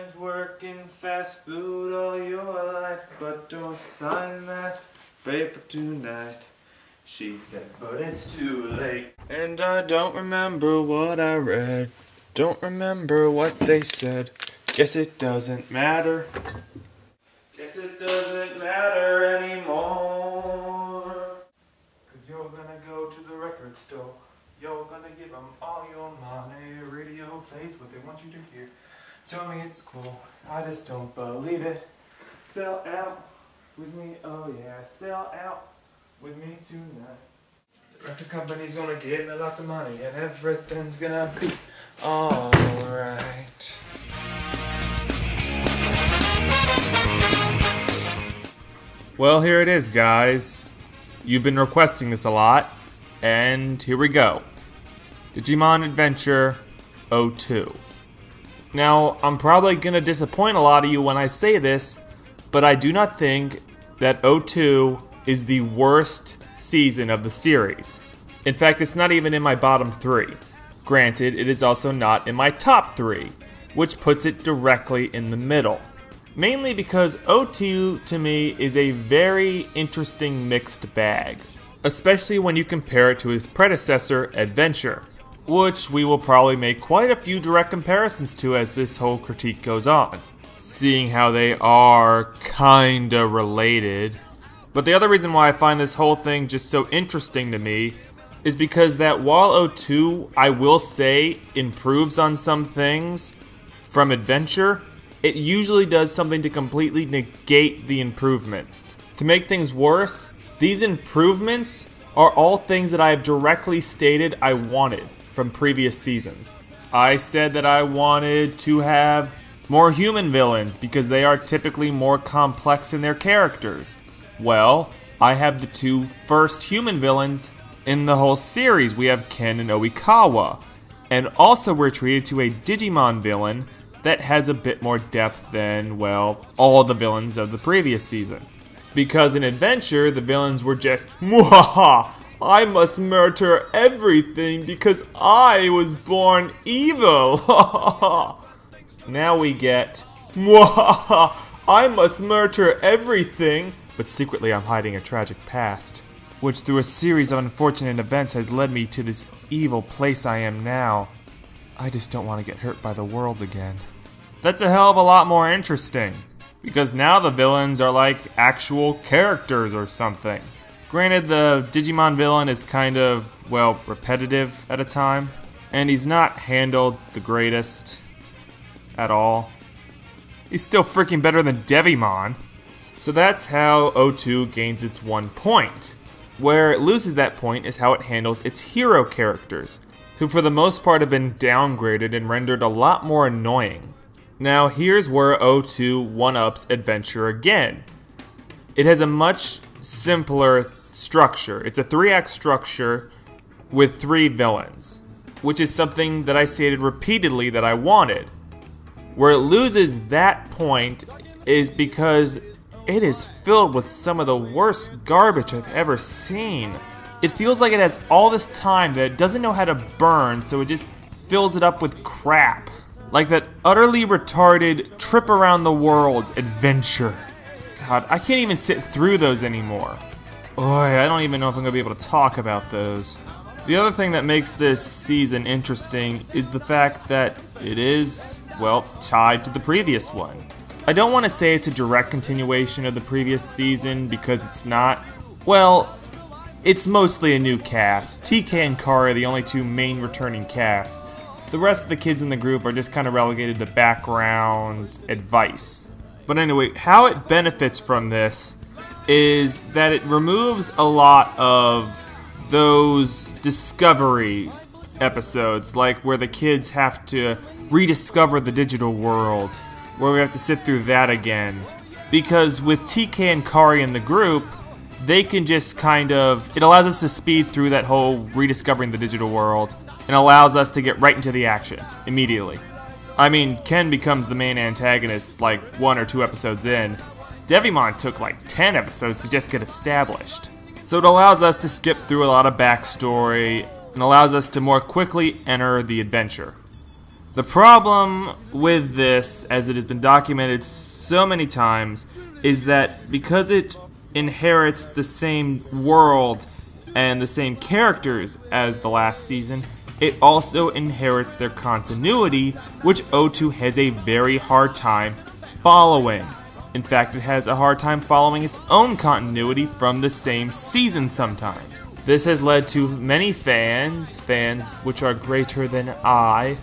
and work in fast food all your life, but don't sign that paper tonight. She said, but it's too late. And I don't remember what I read, don't remember what they said. Guess it doesn't matter. Guess it doesn't matter anymore. Cause you're gonna go to the record store. You're gonna give them all your money. Radio plays what they want you to hear. Tell me it's cool, I just don't believe it. Sell out with me, oh yeah. Sell out with me tonight. The record company's gonna give me lots of money and everything's gonna be alright. Well, here it is, guys. You've been requesting this a lot, and here we go. Digimon Adventure 02. Now, I'm probably going to disappoint a lot of you when I say this, but I do not think that 02 is the worst season of the series. In fact, it's not even in my bottom 3. Granted, it is also not in my top 3, which puts it directly in the middle. Mainly because 02 to me is a very interesting mixed bag, especially when you compare it to his predecessor, Adventure, which we will probably make quite a few direct comparisons to as this whole critique goes on, seeing how they are kinda related. But the other reason why I find this whole thing just so interesting to me is because that while 02, I will say, improves on some things from Adventure, it usually does something to completely negate the improvement. To make things worse, these improvements are all things that I have directly stated I wanted from previous seasons. I said that I wanted to have more human villains because they are typically more complex in their characters. Well, I have the 2 first human villains in the whole series. We have Ken and Oikawa. And also we're treated to a Digimon villain that has a bit more depth than, well, all the villains of the previous season. Because in Adventure, the villains were just, "Mwahaha! I must murder everything because I was born evil." Now we get, "Mwahaha! I must murder everything, but secretly I'm hiding a tragic past, which through a series of unfortunate events has led me to this evil place I am now. I just don't want to get hurt by the world again." That's a hell of a lot more interesting, because now the villains are like actual characters or something. Granted, the Digimon villain is kind of, well, repetitive at a time, and he's not handled the greatest at all. He's still freaking better than Devimon. So that's how 02 gains its 1 point. Where it loses that point is how it handles its hero characters, who for the most part have been downgraded and rendered a lot more annoying. Now here's where 02 one-ups Adventure again. It has a much simpler structure. It's a 3-act structure with 3 villains, which is something that I stated repeatedly that I wanted. Where it loses that point is because it is filled with some of the worst garbage I've ever seen. It feels like it has all this time that it doesn't know how to burn, so it just fills it up with crap. Like that utterly retarded trip around the world adventure. God, I can't even sit through those anymore. Boy, I don't even know if I'm going to be able to talk about those. The other thing that makes this season interesting is the fact that it is, well, tied to the previous one. I don't want to say it's a direct continuation of the previous season because it's not. Well, it's mostly a new cast. TK and Kari are the only 2 main returning cast. The rest of the kids in the group are just kind of relegated to background advice. But anyway, how it benefits from this is that it removes a lot of those discovery episodes, like where the kids have to rediscover the digital world, where we have to sit through that again. Because with TK and Kari in the group, they can just kind of, it allows us to speed through that whole rediscovering the digital world, and allows us to get right into the action immediately. I mean, Ken becomes the main antagonist like 1 or 2 episodes in. Devimon took like 10 episodes to just get established. So it allows us to skip through a lot of backstory and allows us to more quickly enter the adventure. The problem with this, as it has been documented so many times, is that because it inherits the same world and the same characters as the last season, it also inherits their continuity, which O2 has a very hard time following. In fact, it has a hard time following its own continuity from the same season sometimes. This has led to many fans which are greater than I,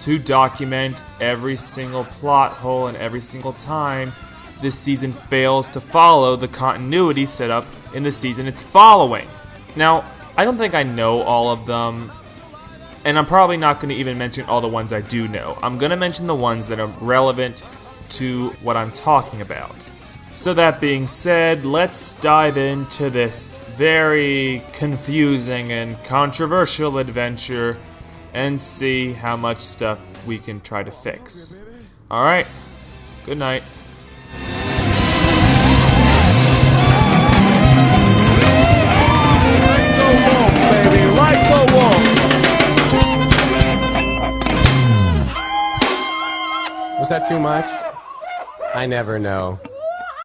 to document every single plot hole and every single time this season fails to follow the continuity set up in the season it's following. Now, I don't think I know all of them, and I'm probably not going to even mention all the ones I do know. I'm going to mention the ones that are relevant to what I'm talking about. So that being said, let's dive into this very confusing and controversial adventure and see how much stuff we can try to fix. Alright, good night. Was that too much? I never know.